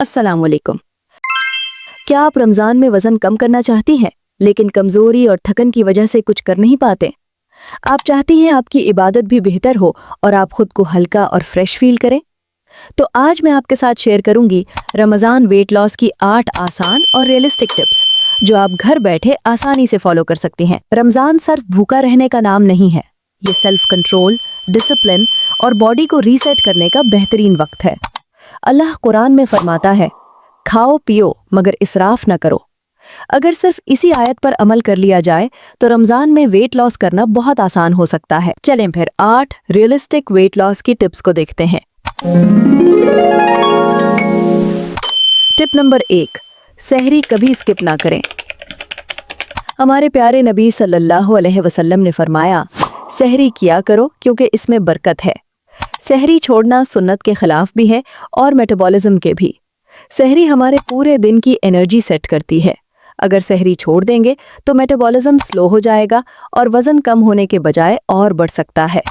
अस्सलाम वालेकुम। क्या आप रमज़ान में वज़न कम करना चाहती हैं लेकिन कमज़ोरी और थकन की वजह से कुछ कर नहीं पाते? आप चाहती हैं आपकी इबादत भी बेहतर हो और आप खुद को हल्का और फ्रेश फील करें? तो आज मैं आपके साथ शेयर करूंगी रमज़ान वेट लॉस की 8 आसान और रियलिस्टिक टिप्स जो आप घर बैठे आसानी से फॉलो कर सकती हैं। रमज़ान सिर्फ भूखा रहने का नाम नहीं है, ये सेल्फ कंट्रोल, डिसिप्लिन और बॉडी को रीसेट करने का बेहतरीन वक्त है। अल्लाह कुरान में फरमाता है, खाओ पियो मगर इसराफ न करो। अगर सिर्फ इसी आयत पर अमल कर लिया जाए तो रमज़ान में वेट लॉस करना बहुत आसान हो सकता है। चलें फिर 8 रियलिस्टिक वेट लॉस की टिप्स को देखते हैं। टिप नंबर 1, सहरी कभी स्किप ना करें। हमारे प्यारे नबी सल्लल्लाहु अलैहि वसल्लम ने फरमाया, सहरी किया करो क्योंकि इसमें बरकत है। सहरी छोड़ना सुन्नत के खिलाफ भी है और मेटाबॉलिज्म के भी। सहरी हमारे पूरे दिन की एनर्जी सेट करती है। अगर सहरी छोड़ देंगे तो मेटाबॉलिज्म स्लो हो जाएगा और वज़न कम होने के बजाय और बढ़ सकता है।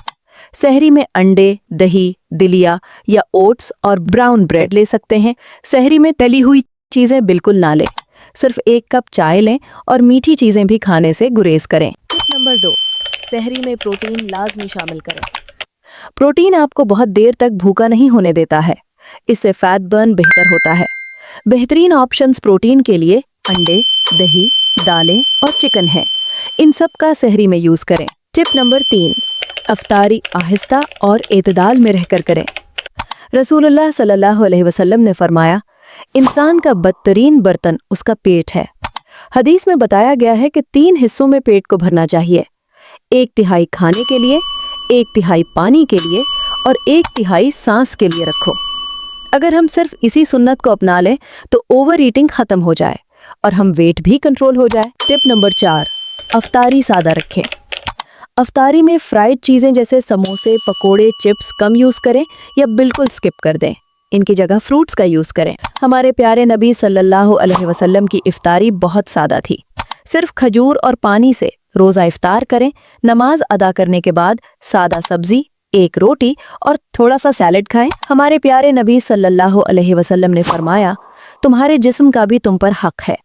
सहरी में अंडे, दही, दलिया या ओट्स और ब्राउन ब्रेड ले सकते हैं। सहरी में तली हुई चीज़ें बिल्कुल ना लें। सिर्फ 1 कप चाय लें और मीठी चीज़ें भी खाने से गुरेज करें। टिप नंबर 2, सहरी में प्रोटीन लाजमी शामिल करें। प्रोटीन आपको बहुत देर तक भूखा नहीं होने देता है, इससे फैट बर्न बेहतर होता है। बेहतरीन ऑप्शंस प्रोटीन के लिए अंडे, दही, दालें और चिकन हैं। इन सब का सहरी में यूज़ करें। टिप नंबर 3, अफ्तारी आहिस्ता और एतदाल में रहकर करें। रसूलुल्लाह सल्लल्लाहु अलैहि वसल्लम ने फरमाया, इंसान का बदतरीन बर्तन उसका पेट है। हदीस में बताया गया है कि 3 हिस्सों में पेट को भरना चाहिए, 1/3 खाने के लिए, 1/3 पानी के लिए और 1/3 सांस के लिए रखो। अगर हम सिर्फ इसी सुन्नत को अपना लें तो ओवर ईटिंग खत्म हो जाए और हम वेट भी कंट्रोल हो जाए। टिप नंबर 4, अफ्तारी सादा रखें। अफ्तारी में फ्राइड चीज़ें जैसे समोसे, पकोड़े, चिप्स कम यूज़ करें या बिल्कुल स्किप कर दें। इनकी जगह फ्रूट्स का यूज़ करें। हमारे प्यारे नबी सल्लल्लाहु अलैहि वसल्लम की इफ्तारी बहुत सादा थी। सिर्फ खजूर और पानी से रोज़ा इफ्तार करें। नमाज अदा करने के बाद सादा सब्जी, 1 रोटी और थोड़ा सा सैलेड खाएं। हमारे प्यारे नबी सल्लल्लाहु अलैहि वसल्लम ने फरमाया, तुम्हारे जिस्म का भी तुम पर हक है।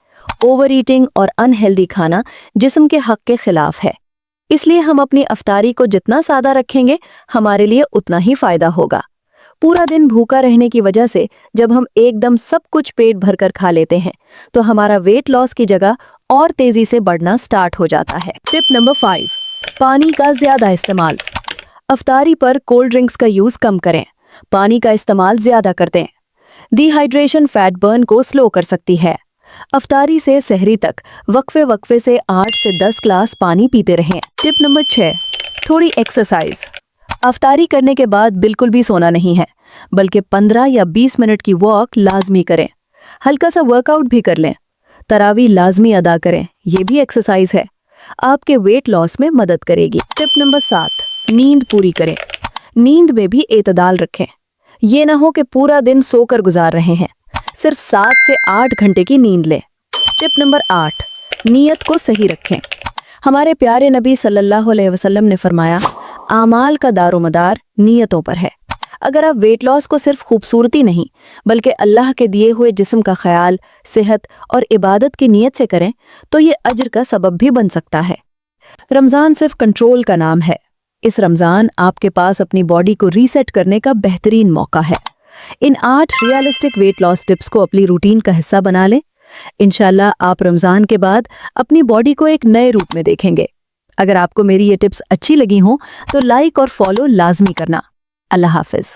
ओवर ईटिंग और अनहेल्दी खाना जिस्म के हक के खिलाफ है। इसलिए हम अपनी अफ्तारी को जितना सादा रखेंगे हमारे लिए उतना ही फायदा होगा। पूरा दिन भूखा रहने की वजह से जब हम एकदम सब कुछ पेट भरकर खा लेते हैं तो हमारा वेट लॉस की जगह और तेजी से बढ़ना स्टार्ट हो जाता है। टिप नंबर 5, पानी का ज्यादा इस्तेमाल। अफ्तारी पर कोल्ड ड्रिंक्स का यूज कम करें, पानी का इस्तेमाल ज्यादा करते हैं। डिहाइड्रेशन फैट बर्न को स्लो कर सकती है। अफ्तारी से सहरी तक वक्फे से 8 से 10 ग्लास पानी पीते रहें। टिप नंबर 6, थोड़ी एक्सरसाइज। अफ्तारी करने के बाद बिल्कुल भी सोना नहीं है, बल्कि 15 या 20 मिनट की वॉक लाजमी करें। हल्का सा वर्कआउट भी कर लें। तरावी लाजमी अदा करें, ये भी एक्सरसाइज है, आपके वेट लॉस में मदद करेगी। टिप नंबर 7, नींद पूरी करें। नींद में भी एतदाल रखें। ये ना हो कि पूरा दिन सोकर गुजार रहे हैं। सिर्फ 7 से 8 घंटे की नींद लें। टिप नंबर 8, नीयत को सही रखें। हमारे प्यारे नबी सल्लल्लाहु अलैहि वसल्लम ने फरमाया, आमाल का दारोमदार नीयतों पर है। अगर आप वेट लॉस को सिर्फ खूबसूरती नहीं बल्कि अल्लाह के दिए हुए जिस्म का ख्याल, सेहत और इबादत की नीयत से करें तो ये अज्र का सबब भी बन सकता है। रमज़ान सिर्फ कंट्रोल का नाम है। इस रमज़ान आपके पास अपनी बॉडी को रीसेट करने का बेहतरीन मौका है। इन 8 रियलिस्टिक वेट लॉस टिप्स को अपनी रूटीन का हिस्सा बना लें। इंशाल्लाह आप रमज़ान के बाद अपनी बॉडी को एक नए रूप में देखेंगे। अगर आपको मेरी ये टिप्स अच्छी लगी हों तो लाइक और फॉलो लाजमी करना। अल्लाह हाफिज़।